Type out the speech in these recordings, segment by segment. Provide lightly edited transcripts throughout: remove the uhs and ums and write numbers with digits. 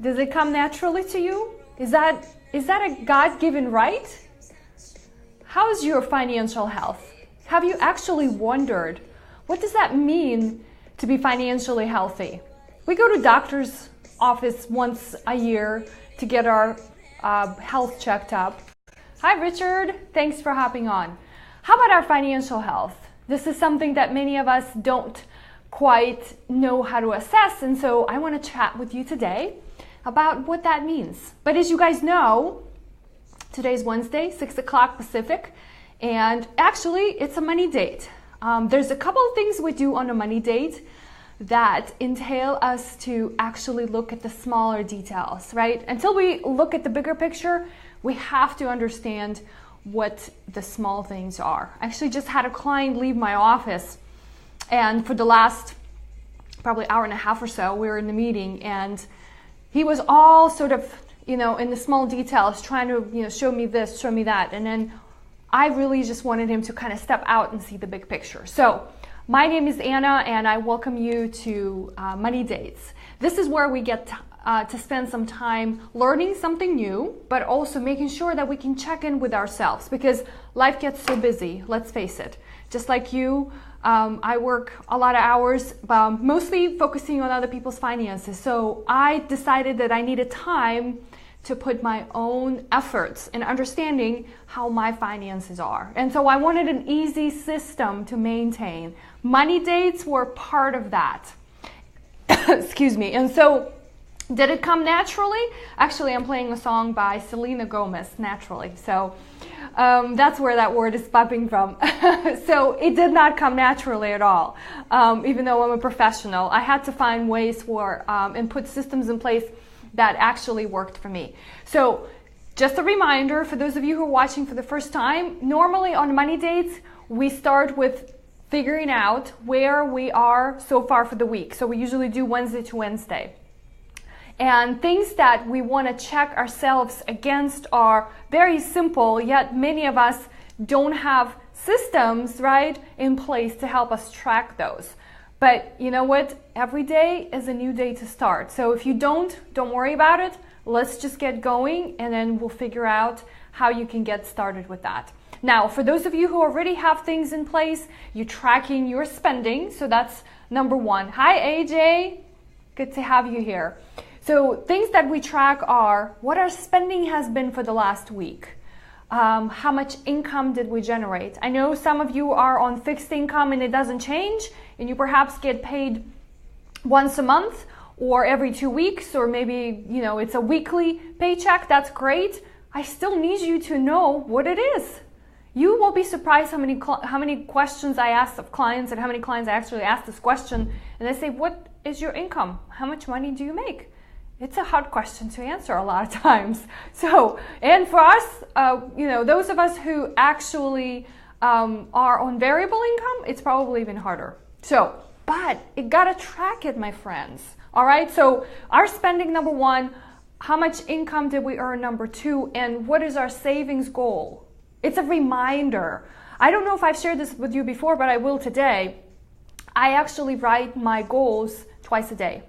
Does it come naturally to you? Is that a God-given right? How's your financial health? Have you actually wondered, what does that mean to be financially healthy? We go to doctor's office once a year to get our health checked up. Hi, Richard. Thanks for hopping on. How about our financial health? This is something that many of us don't quite know how to assess, and so I want to chat with you today about what that means. But as you guys know, today's Wednesday, 6 o'clock Pacific, and actually it's a money date. There's a couple of things we do on a money date that entail us to actually look at the smaller details, right? Until we look at the bigger picture, we have to understand what the small things are. I actually just had a client leave my office, and for the last probably hour and a half or so, we were in the meeting, and he was all sort of, in the small details, trying to, show me this, show me that. And then I really just wanted him to kind of step out and see the big picture. So my name is Anna, and I welcome you to Money Dates. This is where we get to spend some time learning something new, but also making sure that we can check in with ourselves, because life gets so busy, let's face it. Just like you, I work a lot of hours, mostly focusing on other people's finances. So I decided that I needed time to put my own efforts in understanding how my finances are. And so I wanted an easy system to maintain. Money dates were part of that. Excuse me. And so did it come naturally? Actually, I'm playing a song by Selena Gomez, Naturally. So that's where that word is popping from. So it did not come naturally at all. Even though I'm a professional, I had to find ways for and put systems in place that actually worked for me. So just a reminder for those of you who are watching for the first time, normally on money dates, we start with figuring out where we are so far for the week. So we usually do Wednesday to Wednesday. And things that we want to check ourselves against are very simple, yet many of us don't have systems, right, in place to help us track those. But you know what? Every day is a new day to start. So if you don't worry about it. Let's just get going, and then we'll figure out how you can get started with that. Now, for those of you who already have things in place, you're tracking your spending. So that's number one. Hi, AJ. Good to have you here. So things that we track are what our spending has been for the last week. How much income did we generate? I know some of you are on fixed income and it doesn't change, and you perhaps get paid once a month or every 2 weeks, or maybe, it's a weekly paycheck. That's great. I still need you to know what it is. You will be surprised how many questions I ask of clients, and how many clients I actually ask this question, and they say, what is your income? How much money do you make? It's a hard question to answer a lot of times. So, and for us, those of us who actually are on variable income, it's probably even harder. So, but you gotta track it, my friends. All right, so our spending, number one, how much income did we earn, number two, and what is our savings goal? It's a reminder. I don't know if I've shared this with you before, but I will today. I actually write my goals twice a day.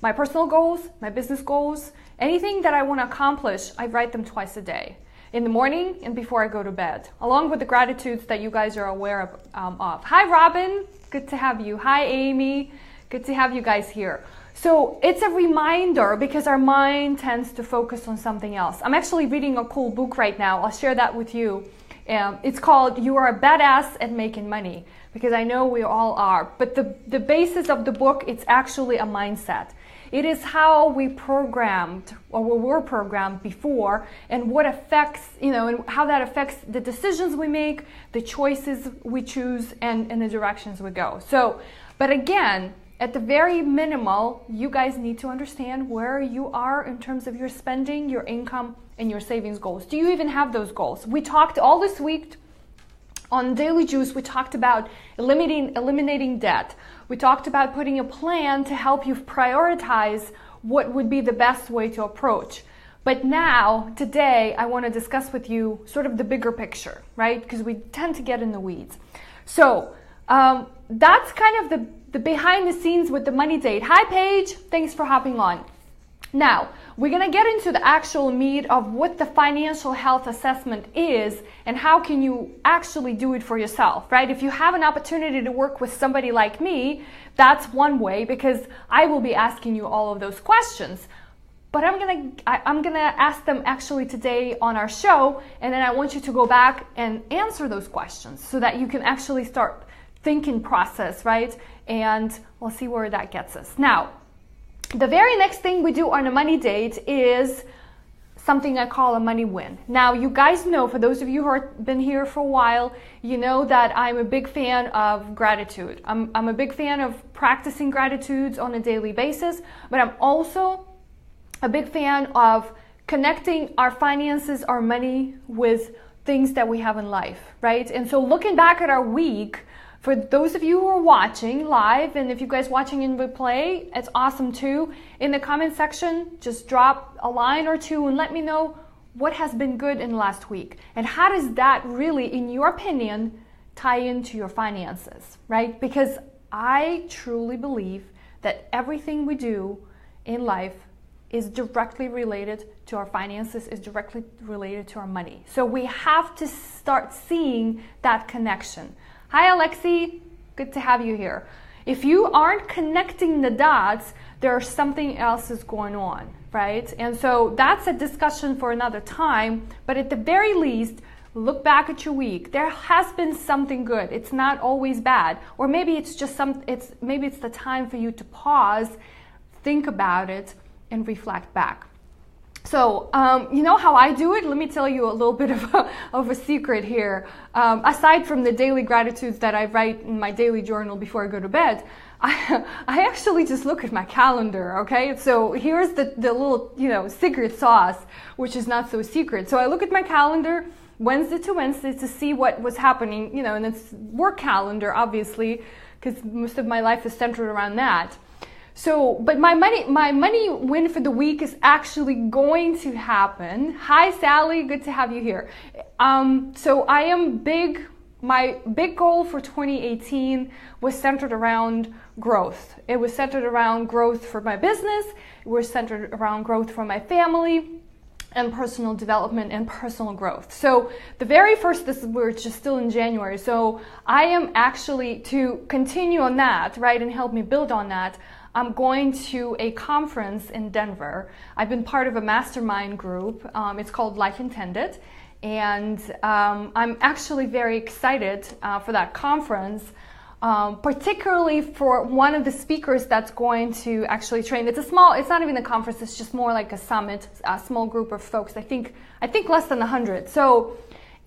My personal goals, my business goals, anything that I want to accomplish, I write them twice a day. In the morning and before I go to bed, along with the gratitudes that you guys are aware of. Hi, Robin. Good to have you. Hi, Amy. Good to have you guys here. So it's a reminder, because our mind tends to focus on something else. I'm actually reading a cool book right now. I'll share that with you. It's called You Are a Badass at Making Money, because I know we all are. But the basis of the book, it's actually a mindset. It is how we programmed, or we were programmed before, and what affects, and how that affects the decisions we make, the choices we choose, and the directions we go. So, but again, at the very minimal, you guys need to understand where you are in terms of your spending, your income, and your savings goals. Do you even have those goals? We talked all this week on Daily Juice, we talked about eliminating debt. We talked about putting a plan to help you prioritize what would be the best way to approach. But now, today, I want to discuss with you sort of the bigger picture, right? Because we tend to get in the weeds. So that's kind of the behind the scenes with the money date. Hi, Paige. Thanks for hopping on. Now, we're going to get into the actual meat of what the financial health assessment is and how can you actually do it for yourself, right? If you have an opportunity to work with somebody like me, that's one way, because I will be asking you all of those questions. But I'm gonna ask them actually today on our show, and then I want you to go back and answer those questions so that you can actually start thinking process, right? And we'll see where that gets us. Now, the very next thing we do on a money date is something I call a money win. Now, you guys know, for those of you who have been here for a while, you know that I'm a big fan of gratitude. I'm a big fan of practicing gratitudes on a daily basis, but I'm also a big fan of connecting our finances, our money, with things that we have in life, right? And so looking back at our week, for those of you who are watching live, and if you guys watching in replay, it's awesome too. In the comment section, just drop a line or two and let me know what has been good in the last week. And how does that really, in your opinion, tie into your finances, right? Because I truly believe that everything we do in life is directly related to our finances, is directly related to our money. So we have to start seeing that connection. Hi, Alexi. Good to have you here. If you aren't connecting the dots, there's something else is going on, right? And so that's a discussion for another time. But at the very least, look back at your week. There has been something good. It's not always bad. Or maybe it's just maybe it's the time for you to pause, think about it, and reflect back. So, you know how I do it? Let me tell you a little bit of a secret here. Aside from the daily gratitudes that I write in my daily journal before I go to bed, I actually just look at my calendar, okay? So here's the little, secret sauce, which is not so secret. So I look at my calendar Wednesday to Wednesday to see what was happening, and it's work calendar, obviously, because most of my life is centered around that. So, but my money win for the week is actually going to happen. Hi, Sally. Good to have you here. So I am my big goal for 2018 was centered around growth. It was centered around growth for my business. It was centered around growth for my family and personal development and personal growth. So the very first, we're just still in January. So I am actually, to continue on that, right, and help me build on that, I'm going to a conference in Denver. I've been part of a mastermind group. It's called Life Intended. And I'm actually very excited for that conference, particularly for one of the speakers that's going to actually train. It's not even a conference, it's just more like a summit, a small group of folks, I think less than 100. So,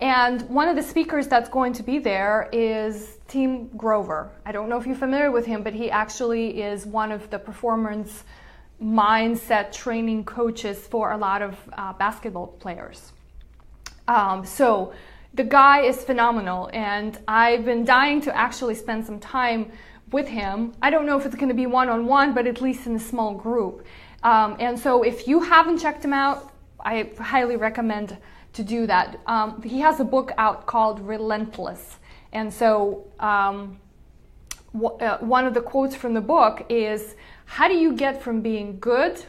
and one of the speakers that's going to be there is Tim Grover. I don't know if you're familiar with him, but he actually is one of the performance mindset training coaches for a lot of basketball players. So the guy is phenomenal, and I've been dying to actually spend some time with him. I don't know if it's going to be one-on-one, but at least in a small group. And so if you haven't checked him out, I highly recommend to do that. He has a book out called Relentless. And so one of the quotes from the book is, how do you get from being good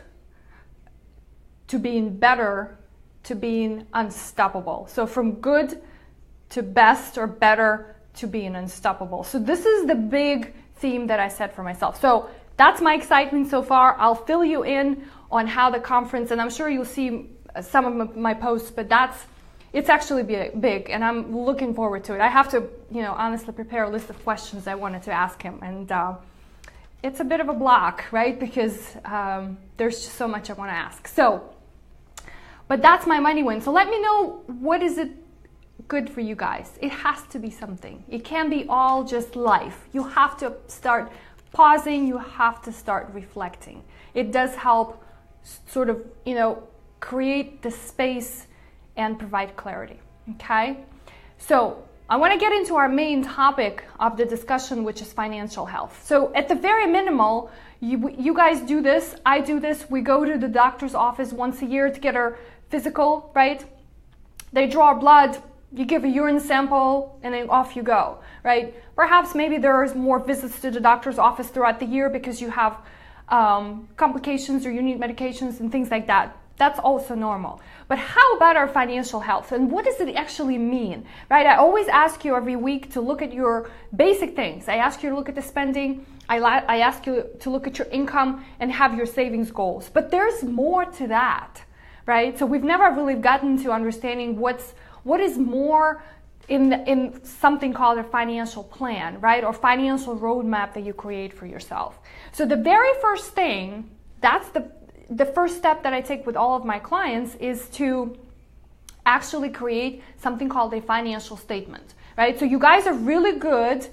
to being better to being unstoppable? So from good to best or better to being unstoppable. So this is the big theme that I set for myself. So that's my excitement so far. I'll fill you in on how the conference, and I'm sure you'll see some of my posts, but it's actually big, and I'm looking forward to it. I have to, honestly prepare a list of questions I wanted to ask him, and it's a bit of a block, right? Because there's just so much I want to ask. So, but that's my money win. So let me know, what is it good for you guys? It has to be something. It can't be all just life. You have to start pausing. You have to start reflecting. It does help sort of, create the space and provide clarity, okay? So I want to get into our main topic of the discussion, which is financial health. So at the very minimal, you guys do this, I do this, we go to the doctor's office once a year to get our physical, right? They draw blood, you give a urine sample, and then off you go, right? Perhaps maybe there's more visits to the doctor's office throughout the year because you have complications or you need medications and things like that. That's also normal. But how about our financial health? And what does it actually mean, right? I always ask you every week to look at your basic things. I ask you to look at the spending. I ask you to look at your income and have your savings goals. But there's more to that, right? So we've never really gotten to understanding what is more in something called a financial plan, right? Or financial roadmap that you create for yourself. So the very first thing, that's the first step that I take with all of my clients, is to actually create something called a financial statement, right? So you guys are really good.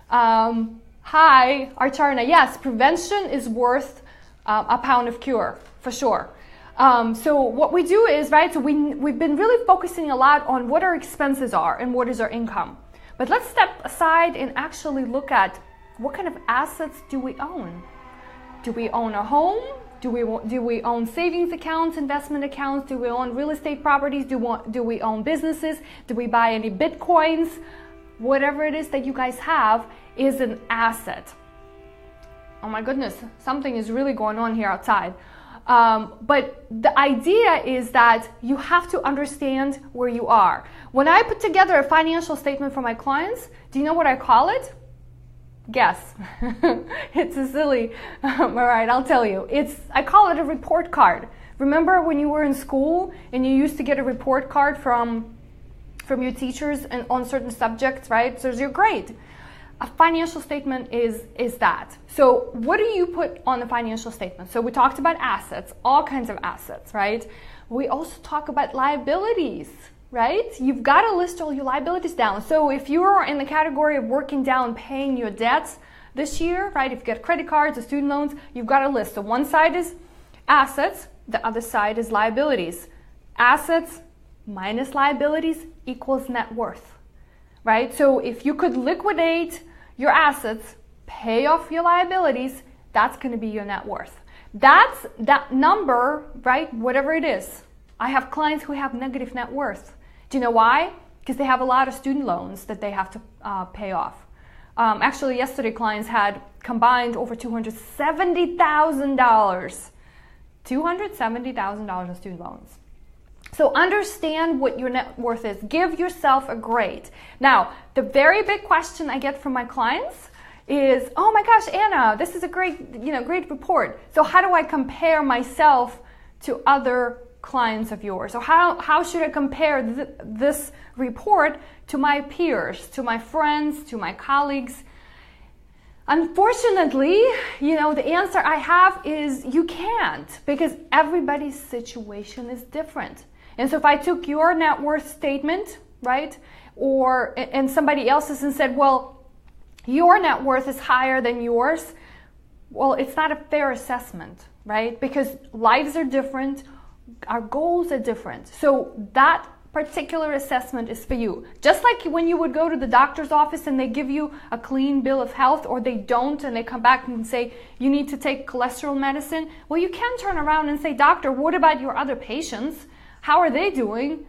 Hi, Archarna. Yes, prevention is worth a pound of cure, for sure. So what we do is, right, so we've been really focusing a lot on what our expenses are and what is our income. But let's step aside and actually look at what kind of assets do we own? Do we own a home? Do we own savings accounts, investment accounts? Do we own real estate properties? Do we own businesses? Do we buy any Bitcoins? Whatever it is that you guys have is an asset. Oh my goodness, something is really going on here outside. But the idea is that you have to understand where you are. When I put together a financial statement for my clients, do you know what I call it? Guess. It's a silly, all right, I'll tell you. I call it a report card. Remember when you were in school and you used to get a report card from your teachers and on certain subjects, right? So your grade. A financial statement is that. So what do you put on the financial statement? So we talked about assets, all kinds of assets, right? We also talk about liabilities, right? You've got to list all your liabilities down. So if you're in the category of working down, paying your debts this year, right? If you get credit cards or student loans, you've got a list. So one side is assets, the other side is liabilities. Assets minus liabilities equals net worth, right? So if you could liquidate your assets, pay off your liabilities, that's going to be your net worth. That's that number, right? Whatever it is. I have clients who have negative net worth. Do you know why? Because they have a lot of student loans that they have to pay off. Actually, yesterday clients had combined over $270,000. $270,000 in student loans. So understand what your net worth is. Give yourself a grade. Now, the very big question I get from my clients is, oh my gosh, Anna, this is a great report. So how do I compare myself to other clients of yours? So how should I compare this report to my peers, to my friends, to my colleagues? Unfortunately, the answer I have is you can't, because everybody's situation is different. And so if I took your net worth statement, right, and somebody else's and said, well, your net worth is higher than yours, well, it's not a fair assessment, right? Because lives are different, our goals are different. So that particular assessment is for you. Just like when you would go to the doctor's office and they give you a clean bill of health, or they don't, and they come back and say, you need to take cholesterol medicine. Well, you can turn around and say, doctor, what about your other patients? How are they doing?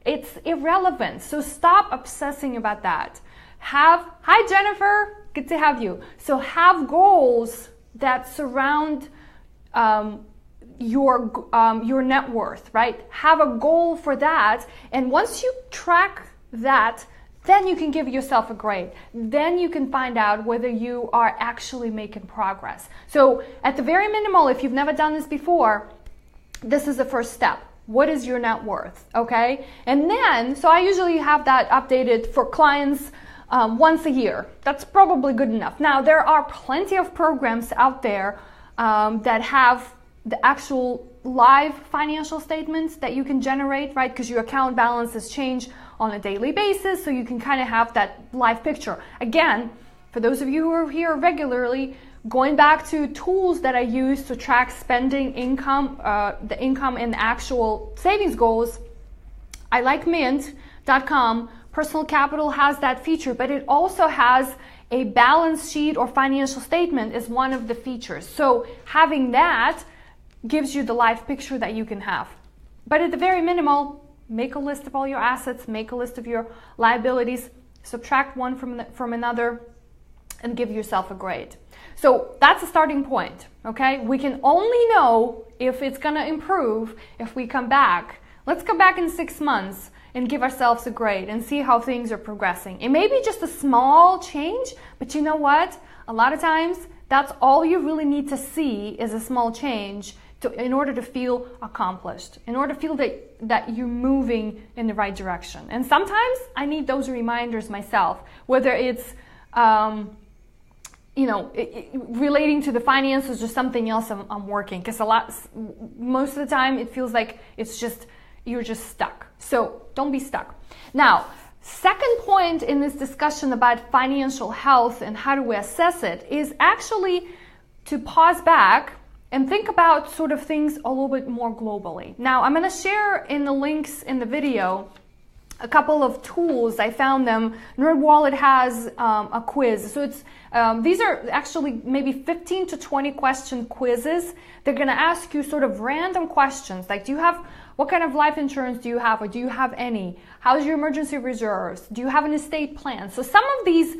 It's irrelevant. So stop obsessing about that. Hi Jennifer, good to have you. So have goals that surround your net worth, right? Have a goal for that, and once you track that, then you can give yourself a grade. Then you can find out whether you are actually making progress. So at the very minimal, if you've never done this before, this is the first step. What is your net worth, okay? And then, so I usually have that updated for clients once a year. That's probably good enough. Now, there are plenty of programs out there that have the actual live financial statements that you can generate, right? Because your account balances change on a daily basis, so you can kind of have that live picture. Again, for those of you who are here regularly, going back to tools that I use to track spending, income, the income and actual savings goals, I like Mint.com. Personal Capital has that feature, but it also has a balance sheet or financial statement is one of the features. So having that gives you the live picture that you can have. But at the very minimal, make a list of all your assets, make a list of your liabilities, subtract one from another, and give yourself a grade. So that's a starting point, okay? We can only know if it's gonna improve if we come back. Let's come back in 6 months and give ourselves a grade and see how things are progressing. It may be just a small change, but you know what? A lot of times, that's all you really need to see is a small change in order to feel accomplished, in order to feel that you're moving in the right direction. And sometimes I need those reminders myself, whether it's relating to the finances or something else I'm working, because most of the time it feels like you're just stuck. So don't be stuck. Now, second point in this discussion about financial health and how do we assess it is actually to pause back and think about sort of things a little bit more globally. Now, I'm going to share in the links in the video a couple of tools. I found them. NerdWallet has a quiz. So these are actually maybe 15 to 20 question quizzes. They're going to ask you sort of random questions like, what kind of life insurance do you have, or do you have any? How's your emergency reserves? Do you have an estate plan? So some of these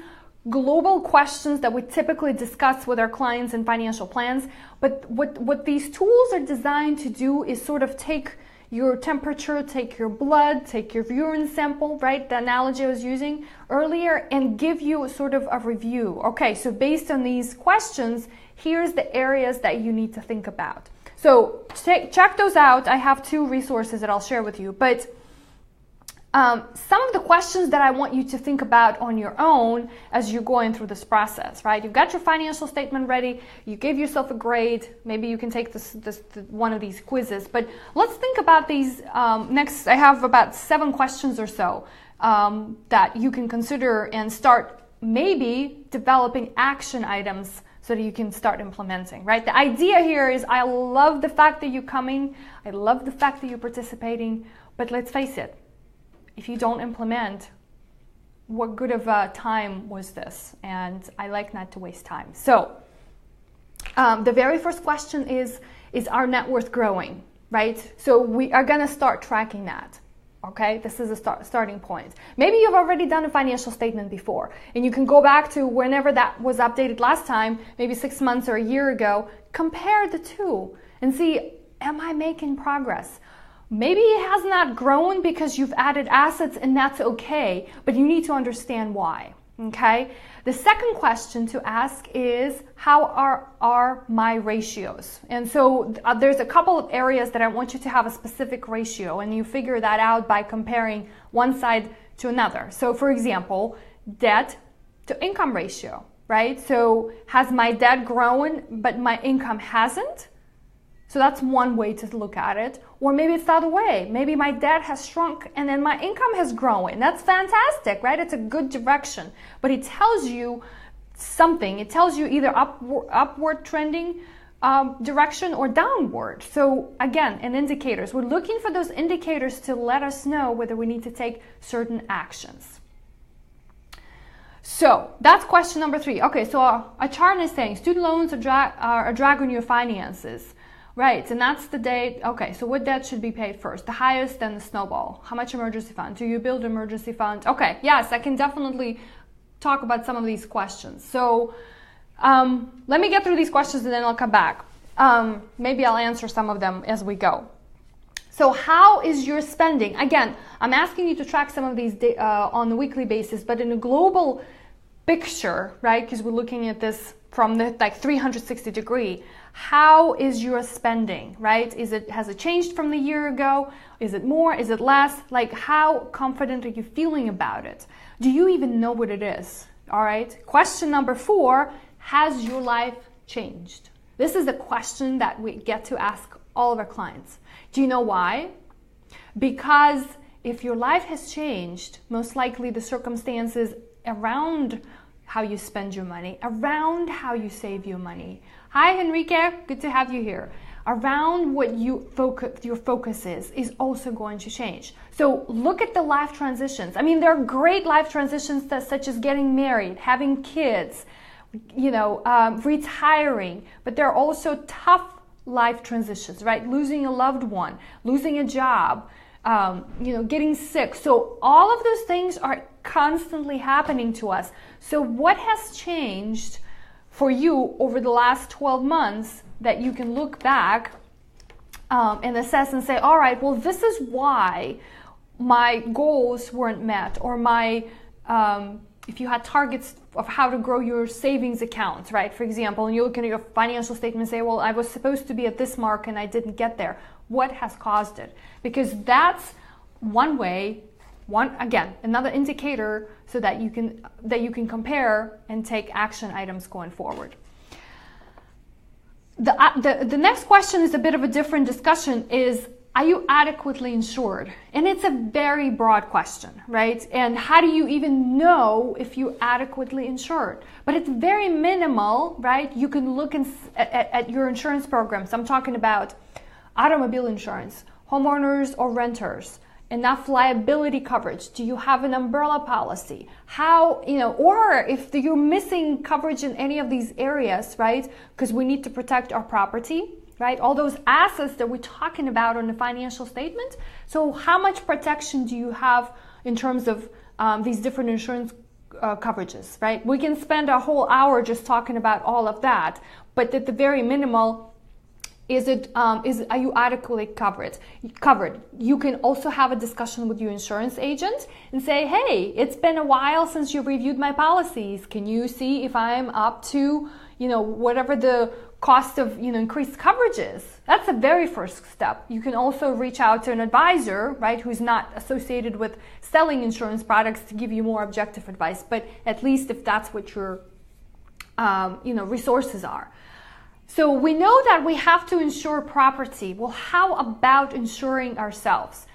global questions that we typically discuss with our clients in financial plans, but what these tools are designed to do is sort of take your temperature, take your blood, take your urine sample, right? The analogy I was using earlier, and give you sort of a review. Okay, so based on these questions, here's the areas that you need to think about. So check those out. I have 2 resources that I'll share with you, but some of the questions that I want you to think about on your own as you're going through this process, right? You've got your financial statement ready, you gave yourself a grade, maybe you can take one of these quizzes, but let's think about these next. I have about 7 questions or so that you can consider and start maybe developing action items so that you can start implementing, right? The idea here is I love the fact that you're coming, I love the fact that you're participating, but let's face it, if you don't implement, what good of a time was this? And I like not to waste time. So the very first question is our net worth growing, right? So we are gonna start tracking that, okay? This is a starting point. Maybe you've already done a financial statement before, and you can go back to whenever that was updated last time, maybe 6 months or a year ago, compare the two and see, am I making progress? Maybe it has not grown because you've added assets, and that's okay, but you need to understand why, okay? The second question to ask is, how are my ratios? And so there's a couple of areas that I want you to have a specific ratio, and you figure that out by comparing one side to another. So for example, debt to income ratio, right? So has my debt grown, but my income hasn't? So that's one way to look at it. Or maybe it's the other way. Maybe my debt has shrunk and then my income has grown. That's fantastic, right? It's a good direction. But it tells you something. It tells you either upward trending direction or downward. So again, in indicators, we're looking for those indicators to let us know whether we need to take certain actions. So that's question number 3. Okay, so our chart is saying student loans are a drag on your finances. Right, and that's the date. Okay, so what debt should be paid first? The highest, then the snowball. How much emergency fund? Do you build emergency fund? Okay, yes, I can definitely talk about some of these questions. So let me get through these questions and then I'll come back. Maybe I'll answer some of them as we go. So how is your spending? Again, I'm asking you to track some of these on a weekly basis, but in a global picture, right? Because we're looking at this from the 360 degree. How is your spending, right? Has it changed from the year ago? Is it more? Is it less? Like, how confident are you feeling about it? Do you even know what it is? All right. Question number 4, has your life changed? This is a question that we get to ask all of our clients. Do you know why? Because if your life has changed, most likely the circumstances around how you spend your money, around how you save your money. Hi, Henrique, good to have you here. Around what your focus is also going to change. So look at the life transitions. I mean, there are great life transitions such as getting married, having kids, retiring, but there are also tough life transitions, right? Losing a loved one, losing a job, getting sick. So all of those things are constantly happening to us. So what has changed for you over the last 12 months that you can look back and assess and say, all right, well, this is why my goals weren't met, or my, if you had targets of how to grow your savings accounts, right? For example, and you look at your financial statement and say, well, I was supposed to be at this mark and I didn't get there. What has caused it? Because that's one way, again, another indicator so that you can compare and take action items going forward. The next question is a bit of a different discussion, is, are you adequately insured? And it's a very broad question, right? And how do you even know if you're adequately insured? But it's very minimal, right? You can look at your insurance programs. I'm talking about automobile insurance, homeowners or renters, enough liability coverage. Do you have an umbrella policy? How, or if you're missing coverage in any of these areas, right? Because we need to protect our property, right? All those assets that we're talking about on the financial statement. So how much protection do you have in terms of these different insurance coverages, right? We can spend a whole hour just talking about all of that, but at the very minimal, are you adequately covered? You can also have a discussion with your insurance agent and say, hey, it's been a while since you've reviewed my policies. Can you see if I'm up to, whatever the cost of, increased coverage is? That's the very first step. You can also reach out to an advisor, right, who's not associated with selling insurance products to give you more objective advice, but at least if that's what your, resources are. So we know that we have to insure property. Well, how about insuring ourselves?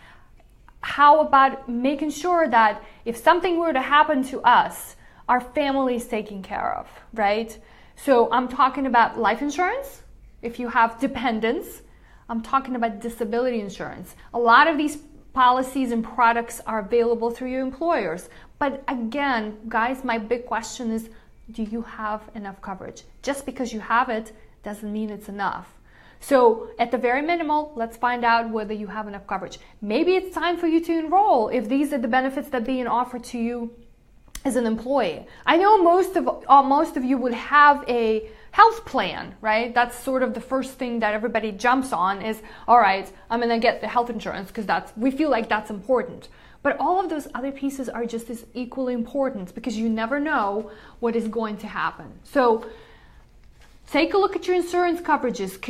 How about making sure that if something were to happen to us, our family is taken care of, right? So I'm talking about life insurance. If you have dependents, I'm talking about disability insurance. A lot of these policies and products are available through your employers. But again, guys, my big question is, do you have enough coverage? Just because you have it doesn't mean it's enough. So at the very minimal, let's find out whether you have enough coverage. Maybe it's time for you to enroll if these are the benefits that are being offered to you as an employee. I know most of you would have a health plan, right? That's sort of the first thing that everybody jumps on is, all right, I'm gonna get the health insurance because we feel like that's important. But all of those other pieces are just as equally important because you never know what is going to happen. So take a look at your insurance coverages.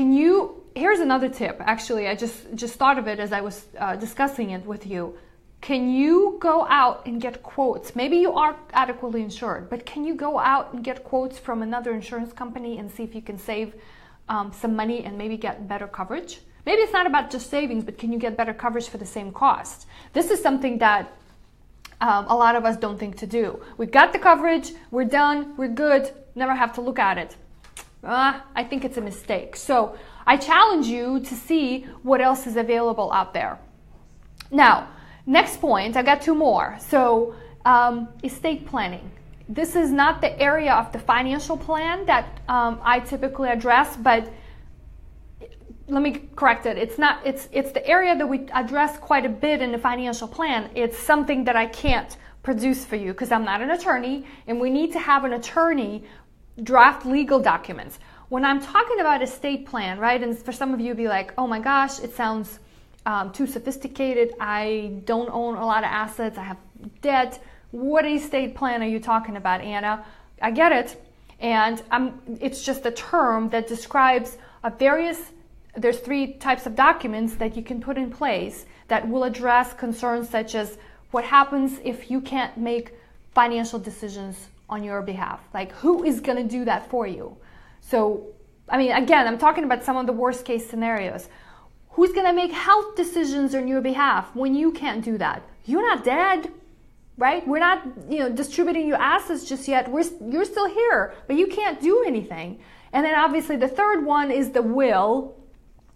Here's another tip. Actually, I just thought of it as I was discussing it with you. Can you go out and get quotes? Maybe you are adequately insured, but can you go out and get quotes from another insurance company and see if you can save some money and maybe get better coverage? Maybe it's not about just savings, but can you get better coverage for the same cost? This is something that a lot of us don't think to do. We've got the coverage, we're done, we're good, never have to look at it. I think it's a mistake. So I challenge you to see what else is available out there. Now, next point, I got two more. So estate planning. This is not the area of the financial plan that I typically address, but let me correct it. It's the area that we address quite a bit in the financial plan. It's something that I can't produce for you because I'm not an attorney, and we need to have an attorney draft legal documents. When I'm talking about estate plan, right, and for some of you be like, oh my gosh, it sounds too sophisticated. I don't own a lot of assets. I have debt. What estate plan are you talking about, Anna? I get it. And it's just a term that describes there's three types of documents that you can put in place that will address concerns such as what happens if you can't make financial decisions on your behalf. Like, who is going to do that for you? So, I mean, again, I'm talking about some of the worst case scenarios. Who's going to make health decisions on your behalf when you can't do that? You're not dead, right? We're not, distributing your assets just yet. You're still here, but you can't do anything. And then obviously the third one is the will,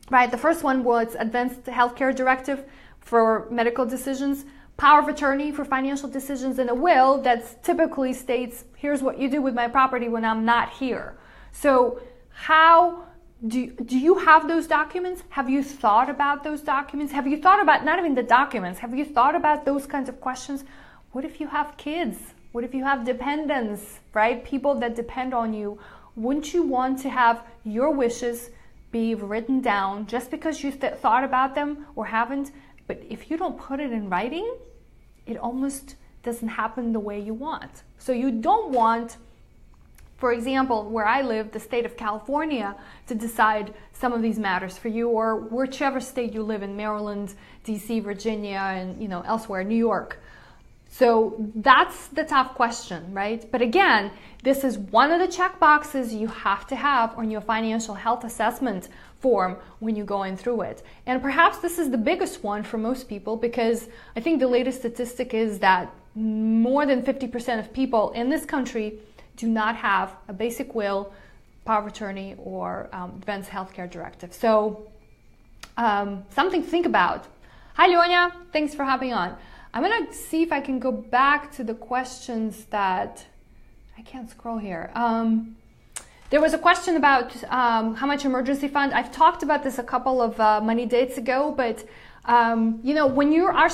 right? The first one was Advanced Healthcare Directive for medical decisions, power of attorney for financial decisions, and a will that typically states, here's what you do with my property when I'm not here. So how do you have those documents? Have you thought about those documents? Have you thought about not even the documents? Have you thought about those kinds of questions? What if you have kids? What if you have dependents, right? People that depend on you Wouldn't you want to have your wishes be written down just because you thought about them or haven't? But if you don't put it in writing, it almost doesn't happen the way you want. So you don't want, for example, where I live, the state of California, to decide some of these matters for you, or whichever state you live in, Maryland, DC, Virginia, and elsewhere, New York. So that's the tough question, right? But again, this is one of the check boxes you have to have on your financial health assessment form when you're going through it. And perhaps this is the biggest one for most people, because I think the latest statistic is that more than 50% of people in this country do not have a basic will, power of attorney, or advanced healthcare directive. So something to think about. Hi, Lyonya. Thanks for hopping on. I'm going to see if I can go back to the questions that I can't scroll here. There was a question about how much emergency fund. I've talked about this a couple of money dates ago, but when you are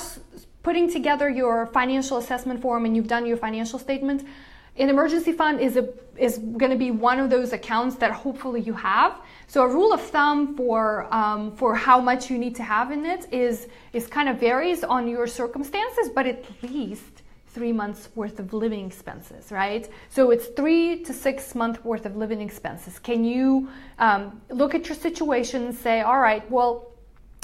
putting together your financial assessment form and you've done your financial statement, an emergency fund is going to be one of those accounts that hopefully you have. So a rule of thumb for how much you need to have in it is kind of varies on your circumstances, but at least 3 months worth of living expenses, right? So it's 3 to 6 months worth of living expenses. Can you look at your situation and say, all right, well,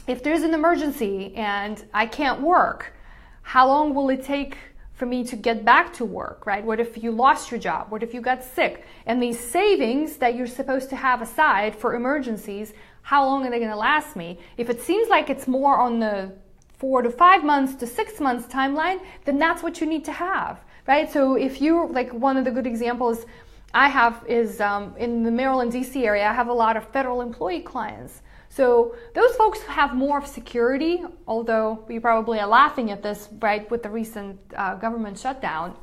if there's an emergency and I can't work, how long will it take for me to get back to work, right? What if you lost your job? What if you got sick? And these savings that you're supposed to have aside for emergencies, how long are they going to last me? If it seems like it's more on the 4 to 5 months to 6 months timeline, then that's what you need to have, right? So if you, like, one of the good examples I have is in the Maryland, DC area, I have a lot of federal employee clients. So those folks have more of security, although we probably are laughing at this, right, with the recent government shutdown.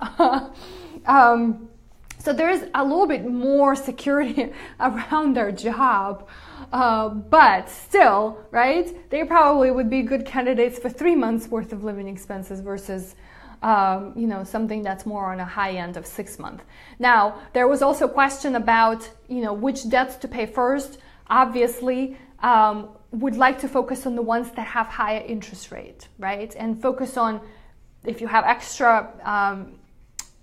So there is a little bit more security around their job, but still, right, they probably would be good candidates for 3 months worth of living expenses versus something that's more on a high end of 6 months. Now, there was also a question about, which debts to pay first. Obviously, would like to focus on the ones that have higher interest rate, right? And focus on, if you have extra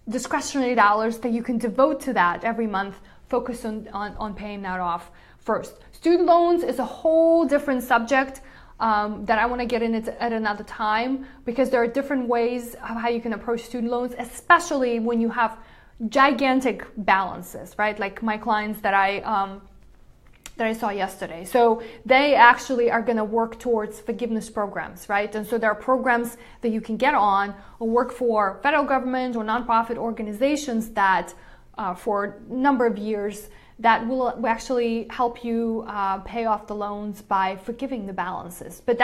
discretionary dollars that you can devote to that every month, focus on paying that off first. Student loans is a whole different subject that I want to get into at another time, because there are different ways of how you can approach student loans, especially when you have gigantic balances, right? Like my clients that I saw yesterday. So they actually are going to work towards forgiveness programs, right? And so there are programs that you can get on or work for federal government or nonprofit organizations that for a number of years that will actually help you pay off the loans by forgiving the balances. But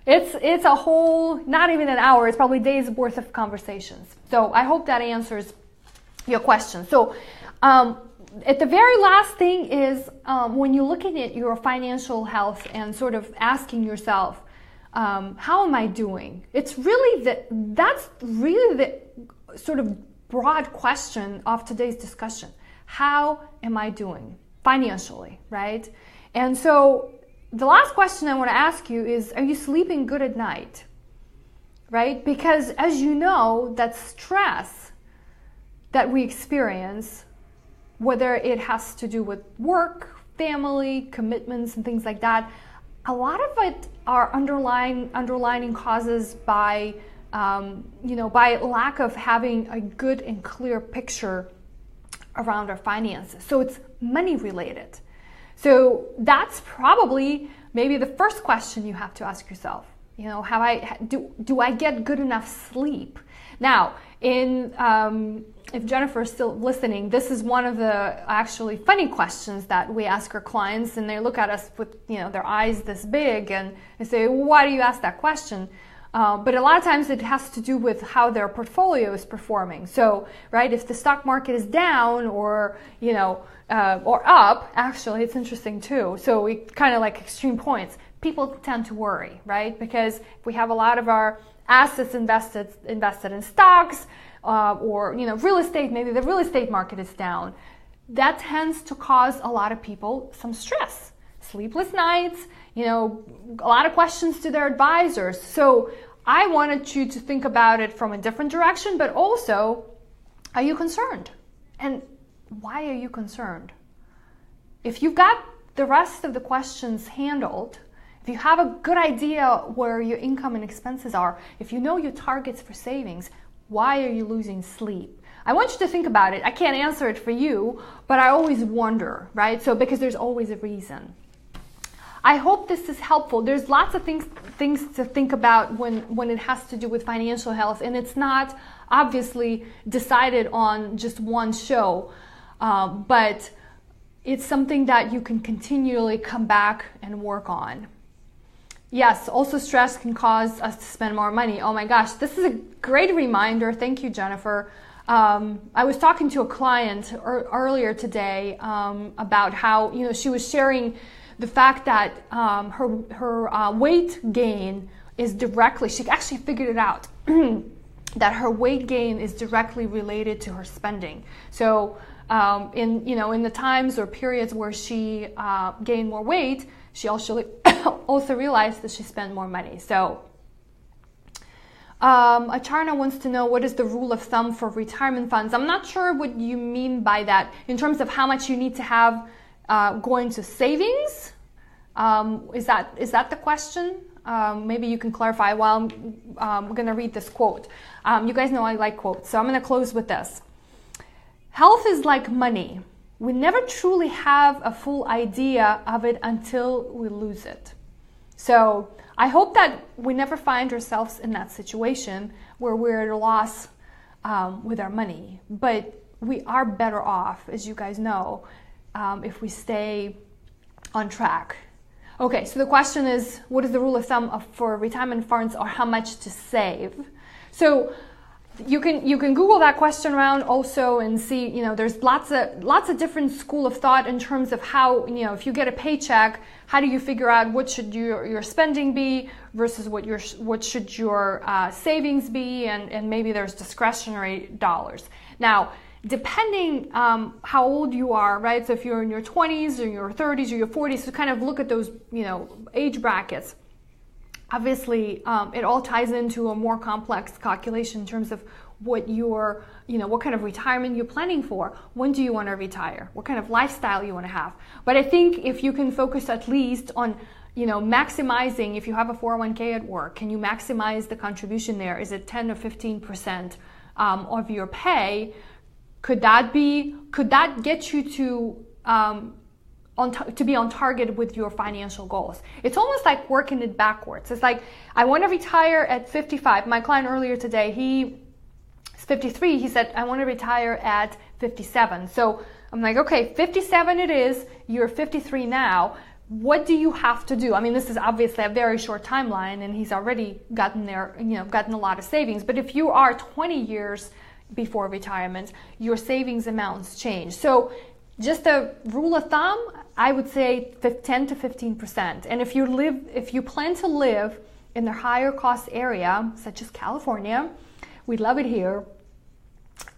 it's a whole, not even an hour, it's probably days worth of conversations. So I hope that answers your question. So at the very last thing is when you're looking at your financial health and sort of asking yourself, how am I doing? It's really that's really the sort of broad question of today's discussion. How am I doing financially, right? And so the last question I want to ask you is, are you sleeping good at night, right? Because as you know, that stress that we experience, whether it has to do with work, family, commitments, and things like that, a lot of it are underlying causes by, by lack of having a good and clear picture around our finances. So it's money related. So that's probably maybe the first question you have to ask yourself. Do I get good enough sleep? Now, if Jennifer is still listening, this is one of the actually funny questions that we ask our clients, and they look at us with their eyes this big and they say, why do you ask that question? But a lot of times it has to do with how their portfolio is performing. So, right, if the stock market is down or up, actually, it's interesting too. So we kind of like extreme points. People tend to worry, right? Because if we have a lot of our assets invested in stocks or real estate, maybe the real estate market is down. that tends to cause a lot of people some stress, sleepless nights, you know, a lot of questions to their advisors. So I wanted you to think about it from a different direction, but also, are you concerned? And why are you concerned? If you've got the rest of the questions handled, if you have a good idea where your income and expenses are, if you know your targets for savings, why are you losing sleep? I want you to think about it. I can't answer it for you, but I always wonder, right? So because there's always a reason. I hope this is helpful. There's lots of things to think about when it has to do with financial health, and it's not obviously decided on just one show, but it's something that you can continually come back and work on. Yes, also stress can cause us to spend more money. Oh my gosh, this is a great reminder. Thank you, Jennifer. I was talking to a client earlier today about how, you know, she was sharing the fact that her weight gain is directly, she actually figured it out, that her weight gain is directly related to her spending. So in the times or periods where she gained more weight, she also realized that she spent more money. So Acharna wants to know, what is the rule of thumb for retirement funds? I'm not sure what you mean by that in terms of how much you need to have going to savings. Is that the question? Maybe you can clarify while I'm going to read this quote. You guys know I like quotes, so I'm going to close with this. Health is like money. We never truly have a full idea of it until we lose it. So I hope that we never find ourselves in that situation where we're at a loss with our money. But we are better off, as you guys know, if we stay on track. Okay, so the question is, what is the rule of thumb for retirement funds, or how much to save? So you can Google that question around also and see, you know, there's lots of different school of thought in terms of how, you know, if you get a paycheck, how do you figure out what should your spending be versus what should your savings be, and maybe there's discretionary dollars. Now, depending how old you are, right? So if you're in your 20s or your 30s or your 40s, so kind of look at those, you know, age brackets. Obviously, it all ties into a more complex calculation in terms of what what kind of retirement you're planning for. When do you want to retire? What kind of lifestyle you want to have? But I think if you can focus at least on, you know, maximizing, if you have a 401k at work, can you maximize the contribution there? Is it 10 or 15% of your pay? Could that get you to be on target with your financial goals? It's almost like working it backwards. It's like, I want to retire at 55. My client earlier today, he's 53. He said, I want to retire at 57. So I'm like, okay, 57 it is. You're 53 now. What do you have to do? I mean, this is obviously a very short timeline, and he's already gotten there, you know, gotten a lot of savings. But if you are 20 years before retirement, your savings amounts change. So just a rule of thumb, I would say 10 to 15%. And if you plan to live in a higher cost area, such as California, we love it here,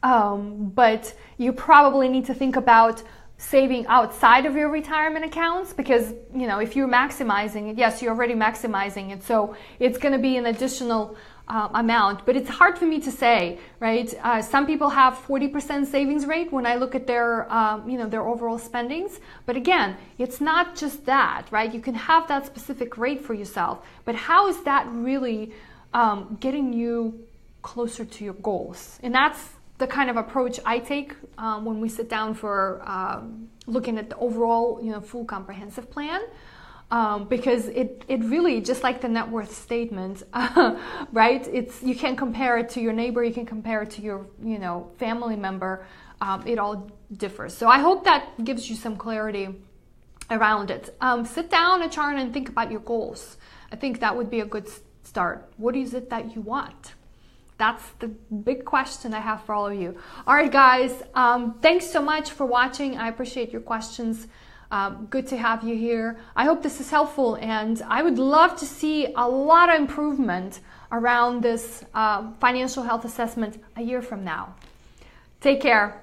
but you probably need to think about saving outside of your retirement accounts, because, you know, if you're maximizing it, yes, you're already maximizing it, so it's going to be an additional amount, but it's hard for me to say, right? Some people have 40% savings rate when I look at their, their overall spendings. But again, it's not just that, right? You can have that specific rate for yourself, but how is that really getting you closer to your goals? And that's the kind of approach I take when we sit down for looking at the overall, full comprehensive plan. Because it really, just like the net worth statement, right? You can't compare it to your neighbor, you can compare it to your, family member. It all differs. So I hope that gives you some clarity around it. Sit down, Acharna, and think about your goals. I think that would be a good start. What is it that you want? That's the big question I have for all of you. All right, guys, thanks so much for watching. I appreciate your questions. Good to have you here. I hope this is helpful, and I would love to see a lot of improvement around this financial health assessment a year from now. Take care.